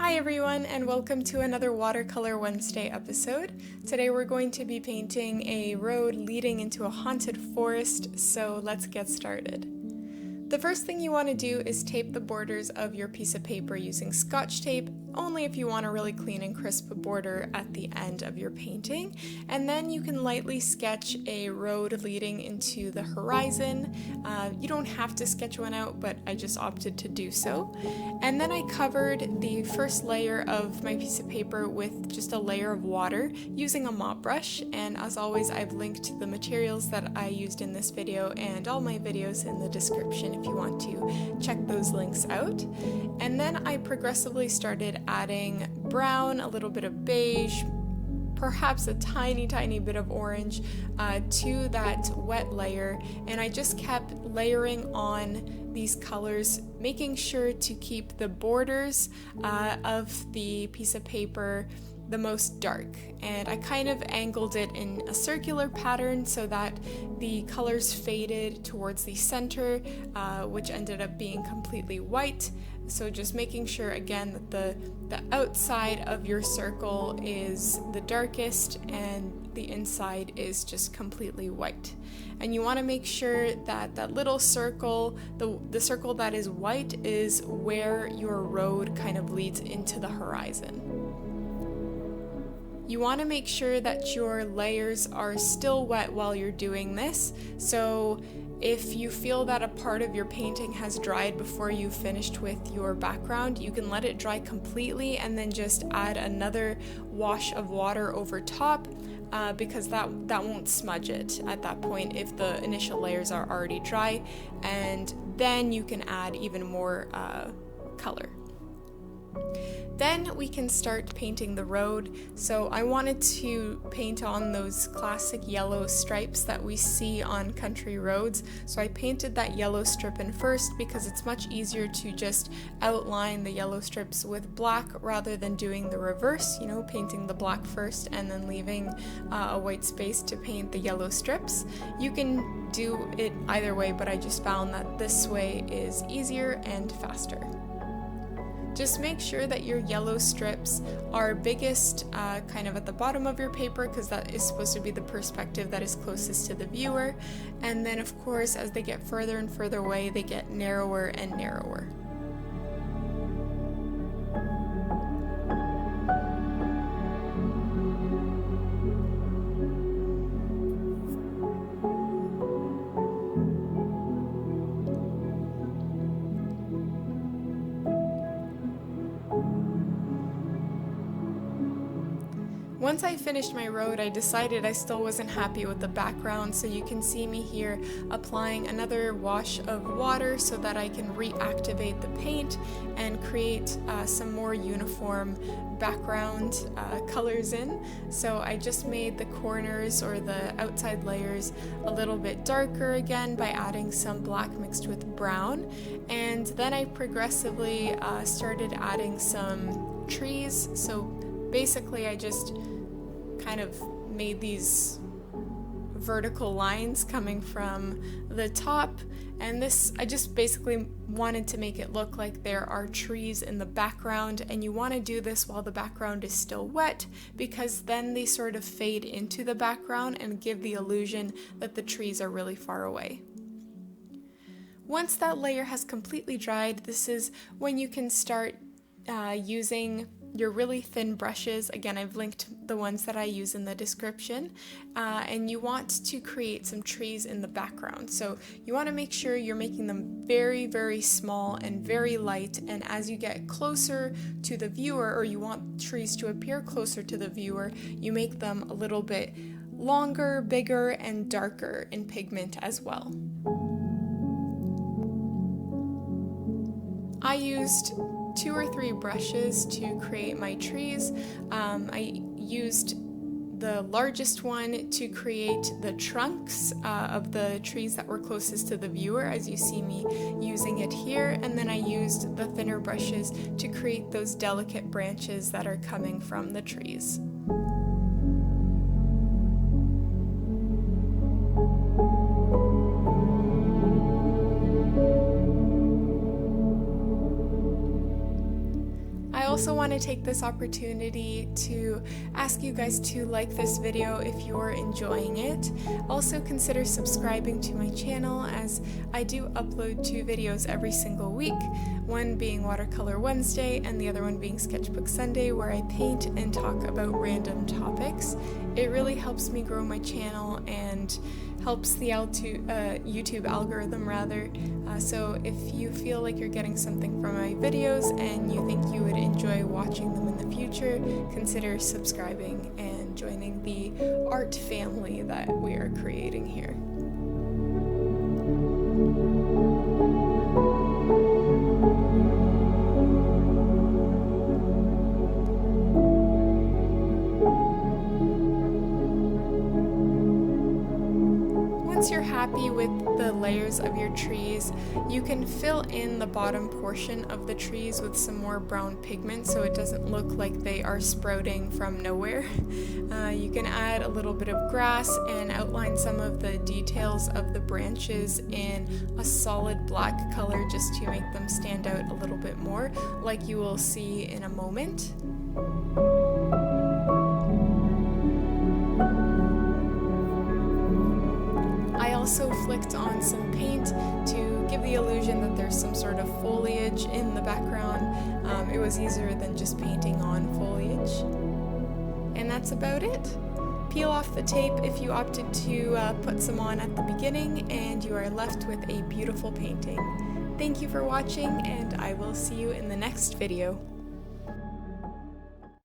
Hi everyone, and welcome to another Watercolor Wednesday episode. Today we're going to be painting a road leading into a haunted forest, so let's get started. The first thing you want to do is tape the borders of your piece of paper using Scotch tape, only if you want a really clean and crisp border at the end of your painting. And then you can lightly sketch a road leading into the horizon. You don't have to sketch one out, but I just opted to do so. And then I covered the first layer of my piece of paper with just a layer of water using a mop brush. And as always, I've linked the materials that I used in this video and all my videos in the description if you want to check those links out. And then I progressively started adding brown, a little bit of beige, perhaps a tiny bit of orange to that wet layer, and I just kept layering on these colors, making sure to keep the borders of the piece of paper the most dark, and I kind of angled it in a circular pattern so that the colors faded towards the center, which ended up being completely white. So just making sure again that the outside of your circle is the darkest and the inside is just completely white. And you want to make sure that that little circle, the circle that is white, is where your road kind of leads into the horizon. You want to make sure that your layers are still wet while you're doing this, so if you feel that a part of your painting has dried before you finished with your background, you can let it dry completely and then just add another wash of water over top, because that won't smudge it at that point if the initial layers are already dry, and then you can add even more color. Then we can start painting the road. So I wanted to paint on those classic yellow stripes that we see on country roads. So I painted that yellow strip in first because it's much easier to just outline the yellow strips with black rather than doing the reverse, painting the black first and then leaving a white space to paint the yellow strips. You can do it either way, but I just found that this way is easier and faster. Just make sure that your yellow strips are biggest kind of at the bottom of your paper, because that is supposed to be the perspective that is closest to the viewer. And then of course, as they get further and further away, they get narrower and narrower. Once I finished my road, I decided I still wasn't happy with the background, so you can see me here applying another wash of water so that I can reactivate the paint and create some more uniform background colors in. So I just made the corners or the outside layers a little bit darker again by adding some black mixed with brown, and then I progressively started adding some trees. So basically I just kind of made these vertical lines coming from the top, and this I just basically wanted to make it look like there are trees in the background, and you want to do this while the background is still wet, because then they sort of fade into the background and give the illusion that the trees are really far away. Once that layer has completely dried, this is when you can start using your really thin brushes. Again, I've linked the ones that I use in the description, and you want to create some trees in the background. So you want to make sure you're making them very small and very light, and as you get closer to the viewer, or you want trees to appear closer to the viewer, you make them a little bit longer, bigger, and darker in pigment as well. I used 2 or 3 brushes to create my trees. I used the largest one to create the trunks of the trees that were closest to the viewer, as you see me using it here, and then I used the thinner brushes to create those delicate branches that are coming from the trees. also want to take this opportunity to ask you guys to like this video if you're enjoying it. Also consider subscribing to my channel, as I do upload 2 videos every single week, one being Watercolor Wednesday and the other one being Sketchbook Sunday, where I paint and talk about random topics. It really helps me grow my channel and helps the YouTube algorithm rather. So if you feel like you're getting something from my videos and you think you would enjoy watching them in the future, consider subscribing and joining the art family that we are creating here. Once you're happy with the layers of your trees, you can fill in the bottom portion of the trees with some more brown pigment so it doesn't look like they are sprouting from nowhere. You can add a little bit of grass and outline some of the details of the branches in a solid black color just to make them stand out a little bit more, like you will see in a moment. I also flicked on some paint to give the illusion that there's some sort of foliage in the background. It was easier than just painting on foliage. And that's about it. Peel off the tape if you opted to put some on at the beginning, and you are left with a beautiful painting. Thank you for watching, and I will see you in the next video.